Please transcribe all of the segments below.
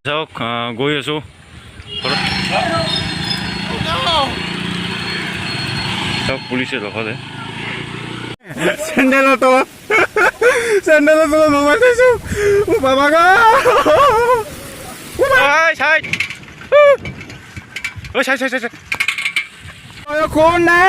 যাওক গৈ আছোঁ যাওক পুলিচে ৰখালে চেণ্ডেলৰ তলত মোবাইল চাইছোঁ বাবা গা চাই কোন নাই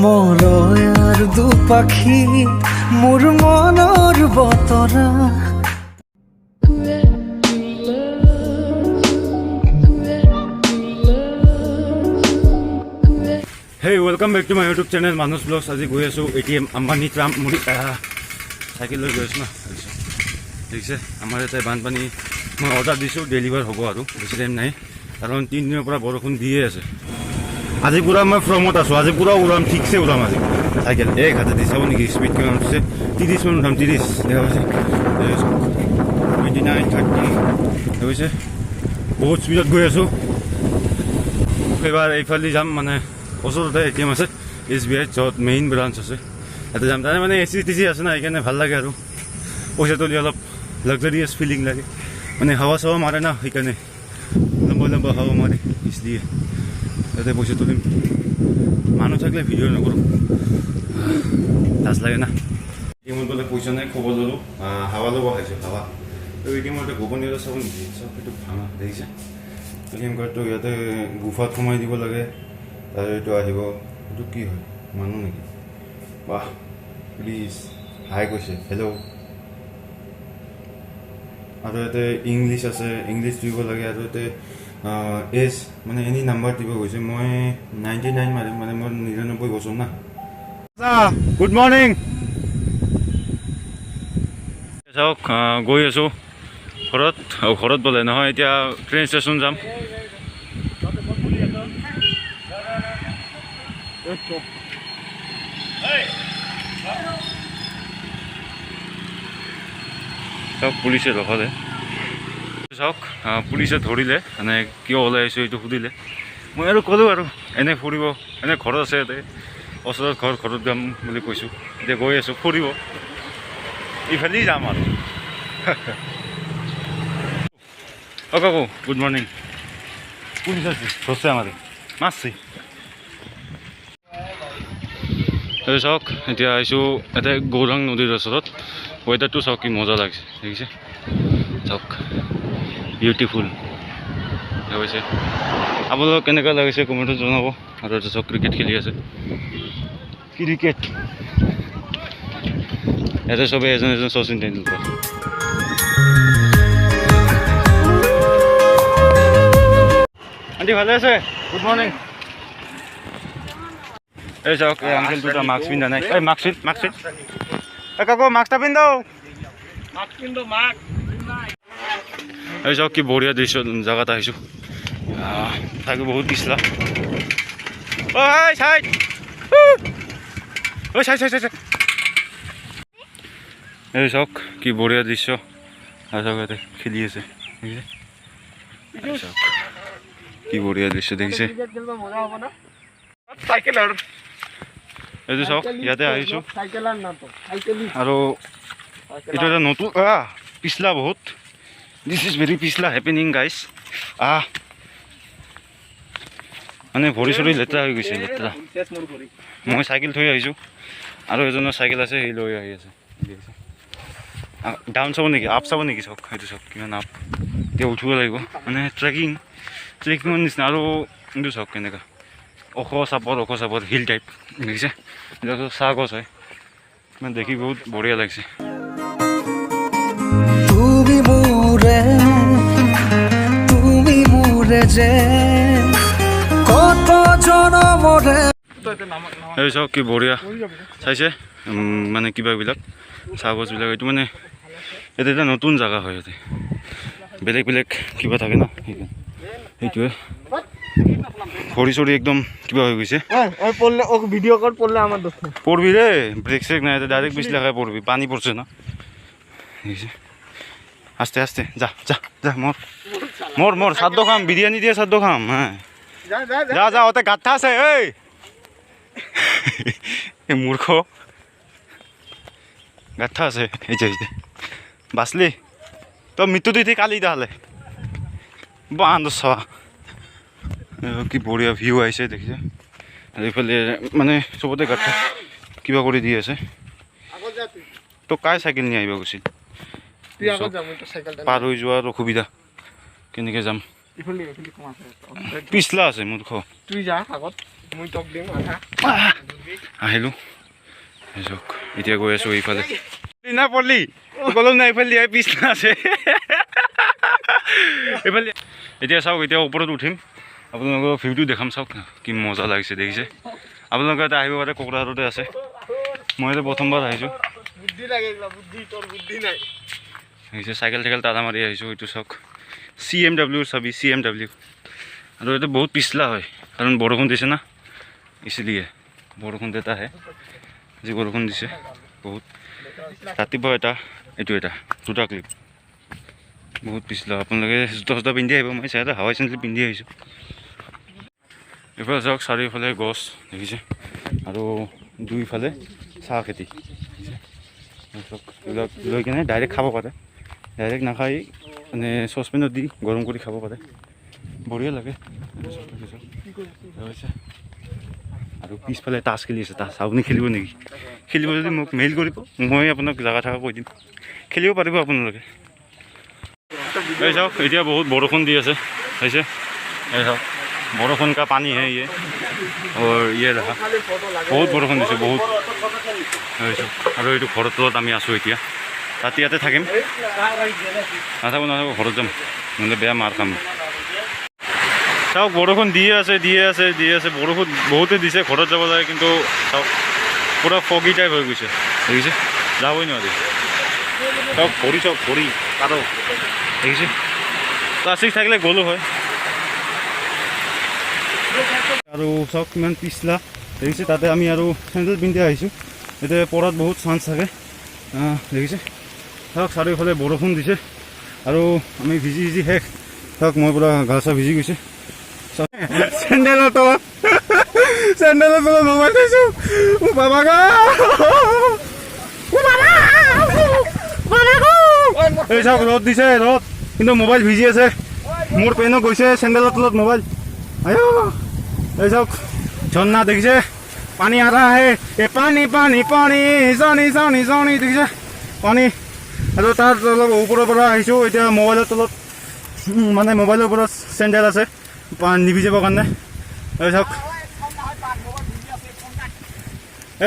মলয়াৰ দুপাখি মোৰ মনৰ বতৰা Hey, welcome back to my YouTube channel Manus Vlogs. আজি গৈ আছোঁ ATM আম্বানী ট্ৰাম্প মুড়ি চাইকেল লৈ গৈ আছোঁ না দেখিছে আমাৰ ইয়াতে বানপানী মই অৰ্ডাৰ দিছোঁ ডেলিভাৰ হ'ব আৰু বেছি টাইম নাই কাৰণ 3 দিনৰ পৰা বৰষুণ দিয়ে আছে আজি পুৰা মই ফ্ৰমত আছোঁ আজি পুৰা ওলাম ঠিকছে ওলাম আজি চাইকেল এক হাতে দি চাব নেকি স্পীড কিমান উঠিছে 30 মান উঠাম 30 দেখা পাইছে 29 30 হৈছে বহুত স্পীডত গৈ আছোঁ এইবাৰ এইফালে যাম মানে ওচৰতে ATM আছে SBI য'ত মেইন ব্ৰাঞ্চ আছে তাতে যাম তাতে মানে AC TC আছে না সেইকাৰণে ভাল লাগে আৰু পইচা তুলি অলপ লাক্সাৰিয়াছ ফিলিং লাগে মানে হাৱা চাৱা মাৰে না সেইকাৰণে লম্বা লম্বা হাৱা মাৰে ইছলিয়ে তাতে পইচা তুলিম মানুহ থাকিলে ভিডিঅ' নকৰোঁ লাজ লাগে না ATMত গ'লে পইচা নাই খবৰ ল'লোঁ হাৱা ল'ব খাইছোঁ হাৱা তো ATMতে গোপনীয়তা চাব নেকি চব সেইটো ভাঙা দেখিছে ATM কাৰ্ডটো ইয়াতে গুফাত সোমাই দিব লাগে তাৰ এইটো আহিব এইটো কি হয় মানুহ নেকি বাহ প্লিজ হাই কৈছে হেল্ল' আৰু ইয়াতে ইংলিছ আছে ইংলিছ দিব লাগে আৰু ইয়াতে এজ মানে এনি নাম্বাৰ দিব গৈছে মই 99 মাৰিম মানে মোৰ 99 বছৰ না গুড মৰ্ণিং চাওক গৈ আছোঁ ঘৰত বোলে নহয় এতিয়া ট্ৰেইন ষ্টেচন যাম চাওক পুলিচে ৰখালে চাওক পুলিচে ধৰিলে মানে কিয় ওলাই আহিছোঁ এইটো সুধিলে মই আৰু ক'লোঁ আৰু এনে ফুৰিব এনে ঘৰত আছে ইয়াতে ওচৰত ঘৰত যাম বুলি কৈছোঁ এতিয়া গৈ আছোঁ ফুৰিব ইফালেই যাম আৰু কাকু গুড মৰ্ণিং পুলিচ আছে ধৰছে আমাদেৰ মাৰছি চাওক এতিয়া আহিছোঁ ইয়াতে গৌৰাং নদীৰ ওচৰত ৱেডাৰটো চাওক কি মজা লাগিছে দেখিছে চাওক বিউটিফুল হৈছে আপোনালোকক কেনেকুৱা লাগিছে কমেণ্টত জনাব আৰু এটা চাওক ক্ৰিকেট খেলি আছে ক্ৰিকেট ইয়াতে চবে এজন শচীন তেণ্ডুলকাৰ আন্টি ভালে আছে গুড মৰ্ণিং এই চাওক এই আংকেল দুটা মাস্ক পিন্ধা নাই এই মাস্ক এই কাকু মাস্কটা পিন্ধো এই চাওক কি বঢ়িয়া দৃশ্য জেগাত আহিছোঁ তাকে বহুত পিছলা চাই এই চাওক কি বঢ়িয়া দৃশ্য আৰু চাওক ইয়াতে খেলি আছে চাওক কি বঢ়িয়া দৃশ্য দেখিছে এইটো চাওক ইয়াতে আহিছোঁ আৰু এইটো এটা নতুন পিছলা বহুত দিছ ইজ ভেৰি পিছলা হেপেনিং গাইজ মানে ভৰি চৰি লেতেৰা হৈ গৈছে লেতেৰা মই চাইকেল থৈ আহিছোঁ আৰু এজনৰ চাইকেল আছে সি লৈ আহি আছে ডাউন চাব নেকি আপ চাব নেকি চাওক সেইটো চাওক কিমান আপ এতিয়া উঠিব লাগিব মানে ট্ৰেকিঙৰ নিচিনা আৰু এইটো চাওক কেনেকুৱা ওখ চাপত হিল টাইপ দেখিছে এইটো চাহ গছ হয় মানে দেখি বহুত বঢ়িয়া লাগিছে এই চাওক কি বঢ়িয়া চাইছে মানে কিবাবিলাক চাহ গছবিলাক এইটো মানে ইয়াতে এটা নতুন জেগা হয় ইয়াতে বেলেগ কিবা থাকে ন সেইটোৱে ভৰি চৰি একদম কিবা হৈ গৈছে পঢ়বি ৰে ব্ৰেক চেক নাই ডাইৰেক্ট বিছ লাখাই পঢ়বি পানী পড়ছে না আস্তে আস্তে যা মোৰ সাদ্য খাম বিরিয়ানি দিয়ে সাদ্য খাম হ্যাঁ যা ওতে গাঠা আছে এই মূর্খ গাঠা আছে এই যে বাঁচলি তই মৃত্যু দিঠি কালি তাহলে বান্ধ চোৱা কি বঢ়িয়া ভিউ আহিছে দেখিছে আৰু এইফালে মানে চবতে গাঠা কিবা কৰি দি আছে তো কাই চাইকেল নি আহিব গৈছিল পাৰ হৈ যোৱাৰ অসুবিধা কেনেকৈ যাম পিছলা আছে মোৰ আহিলোঁ এতিয়া গৈ আছোঁ এইফালে না পলি ক'লো না এইফালে দিয়াই পিছলা আছে এইফালে এতিয়া চাওক এতিয়া ওপৰত উঠিম আপোনালোকৰ ভিউটো দেখাম চাওক কি মজা লাগিছে দেখিছে আপোনালোকে এটা আহিব পাৰে কোকৰাঝাৰতে আছে মই এতিয়া প্ৰথমবাৰ আহিছোঁ দেখিছে চাইকেল টাটা মাৰি আহিছোঁ এইটো চাওক CMW চাবি CMW আৰু এইটো বহুত পিছলা হয় কাৰণ বৰষুণ দিছে না ইচিলিয়ে বৰষুণ এটা আহে যি বৰষুণ দিছে বহুত ৰাতিপুৱা এটা এইটো এটা দুটা ক্লিপ বহুত পিছলা আপোনালোকে জোতা পিন্ধি আহিব মই চাই হাৱাই চেণ্ডেল পিন্ধি আহিছোঁ এইফালে চাওক চাৰিওফালে গছ দেখিছে আৰু দুইফালে চাহ খেতি এইবিলাক লৈ কিনে ডাইৰেক্ট খাব পাৰে ডাইৰেক্ট নাখাই মানে চচপেনত দি গৰম কৰি খাব পাৰে বঢ়িয়া লাগে আৰু পিছফালে তাছ খেলি আছে তাছ আপুনি খেলিব নেকি খেলিব যদি মোক মেইল কৰিব মই আপোনাক জেগা থকা কৈ দিম খেলিব পাৰিব আপোনালোকে এই চাওক এতিয়া বহুত বৰষুণ দি আছে হৈছে এই চাওক বৰষুণ কা পানী হে ইয়ে और ये দেখা বহুত বৰষুণ দিছে বহুত আৰু এইটো ঘৰৰ তলত আমি আছোঁ এতিয়া ৰাতি ইয়াতে থাকিম নাথাকোঁ ঘৰত যাম নহ'লে বেয়া মাৰ খাম চাওক বৰষুণ দিয়ে আছে বৰষুণ বহুতে দিছে ঘৰত যাব লাগে কিন্তু চাওক পূৰা ফগি টাইপ হৈ গৈছে দেখিছে যাবই নোৱাৰি চাওক ভৰি কাৰো দেখিছে প্লাষ্টিক থাকিলে গ'লো হয় আৰু চাওক কিমান পিছলা দেখিছে তাতে আমি আৰু চেণ্ডেল পিন্ধি আহিছোঁ এতিয়া পৰাত বহুত চান্স থাকে দেখিছে চাওক চাৰিওফালে বৰষুণ দিছে আৰু আমি ভিজি শেষ চাওক মই পূৰা গা চা ভিজি গৈছে চেণ্ডেলৰ তলত মোবাইল থৈছোঁ বাবা এই চাওক ৰ'দ দিছে ৰ'দ কিন্তু মোবাইল ভিজি আছে মোৰ পেনো গৈছে চেণ্ডেলৰ তলত মোবাইল আয়ো এই চাওক ঝৰ্ণা দেখিছে পানী আধা আহে এই পানী দেখিছে পানী আৰু তাৰ অলপ ওপৰৰ পৰা আহিছোঁ এতিয়া মোবাইলৰ তলত মানে মোবাইলৰ ওপৰত চেণ্ডেল আছে নিভিজিবৰ কাৰণে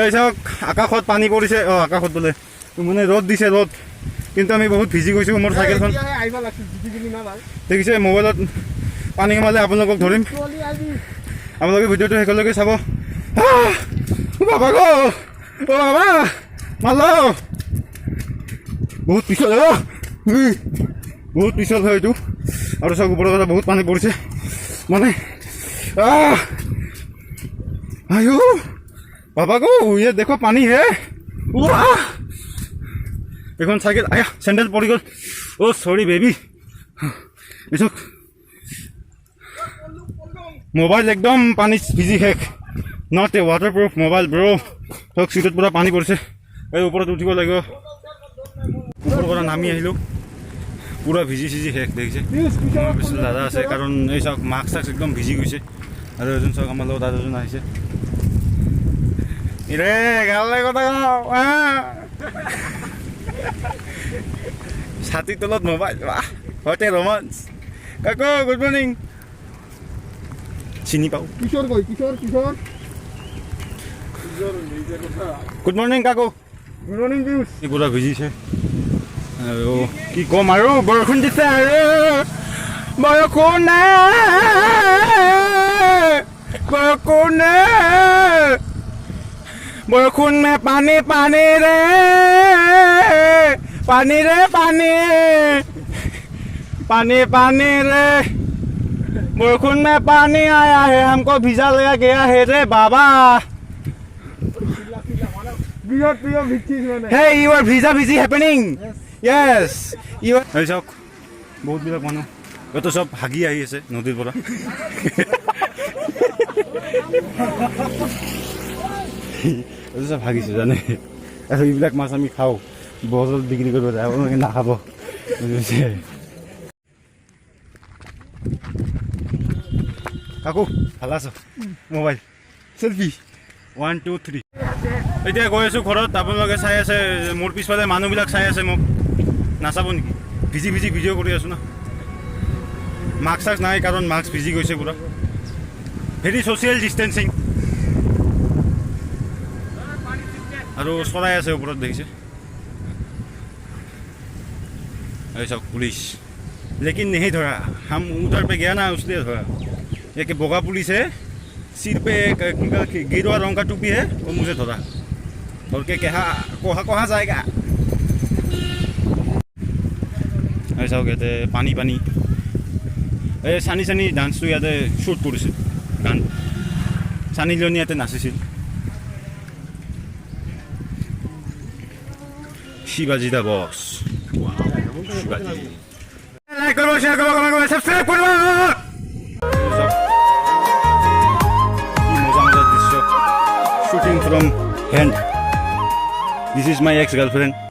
এই চাওক আকাশত পানী পৰিছে আকাশত বোলে মানে ৰ'দ দিছে ৰ'দ কিন্তু আমি বহুত ভিজি গৈছোঁ মোৰ চাইকেলখন দেখিছে মোবাইলত পানী কমালে আপোনালোকক ধৰিম আপোনালোকে ভিডিঅ'টো শেষলৈকে চাব বাবা বাবা মাল বহুত পিছল হয় এইটো আৰু চাওক ওপৰৰ পৰা বহুত পানী পৰিছে মানে আয়ো বাবা ইয়ে দেখো পানী হে এখন চাইকেল আয়া চেণ্ডেল পৰি গ'ল চৰি বেবি চাওক মোবাইল একদম পানী ভিজি শেষ নট এ ৱাটাৰপ্ৰুফ মোবাইল ব্ৰ চাওক চিটত পূৰা পানী পৰিছে এই ওপৰত উঠিব লাগিব ওপৰৰ পৰা নামি আহিলোঁ পূৰা ভিজি শেষ দেখিছে পিছত দাদা আছে কাৰণ এই চাওক মাস্ক চাক্স একদম ভিজি গৈছে আৰু এজন চাওক আমাৰ লগত দাদা এজন আহিছে ইৰে গাঁৱলৈ কথা ছাতিৰ তলত মোবাইল হয়তে ৰোমাঞ্চ কাকো গুড মৰ্ণিং চিনি পাওঁ কিশোৰ গুড মৰ্ণিং কাকো গুড মৰ্ণিং পুৰা ভিজিছে আৰু কি ক'ম আৰু বৰষুণ দিছে আৰু বৰষুণ পানী ৰে बरखुन में पानी आया है हमको भिजा लगा गया है रे बाबा Hey, your visa busy happening. Yes. You are. Hey, chok. बहुत बिला मानो. ये तो सब हागी आई है से नदी पर. ये तो सब हागी से जाने. ऐसे बिला मास आमी खाओ. বছত বিক্ৰী কৰিব যায় আপোনালোকে নাখাব বুজিছে কাকু ভাল আছ মোবাইল চেলফি 1 2 3 এতিয়া গৈ আছোঁ ঘৰত আপোনালোকে চাই আছে মোৰ পিছফালে মানুহবিলাক চাই আছে মোক নাচাব নেকি ভিজি ভিজি ভিডিঅ' কৰি আছোঁ না মাস্ক চাস্ক নাই কাৰণ মাস্ক ভিজি গৈছে পুৰা ভেৰি ছ'চিয়েল ডিষ্টেঞ্চিং আৰু চৰাই আছে ওপৰত দেখিছে এই চাওক পুলিচ लेकिन नहीं धरा हम उधर पे गया ना उसने धरा एक बोगा पुलिस है सिर पे एक गेरुआ रंग का टोपी है वो मुझे धरा और के कहा कहाँ जाएगा ऐसा हो कहते पानी पानी এই চানি চানি ডান্সটো ইয়াতে শ্বুট কৰিছিল গান চানি লিয়নি ইয়াতে নাচিছিল শিৱাজী দা বছ শিৱাজী লাইক করবো শেয়ার করবো কমেন্ট করবো সাবস্ক্রাইব করবো কি মজা মজা দৃশ্য shooting from hand this is my ex girlfriend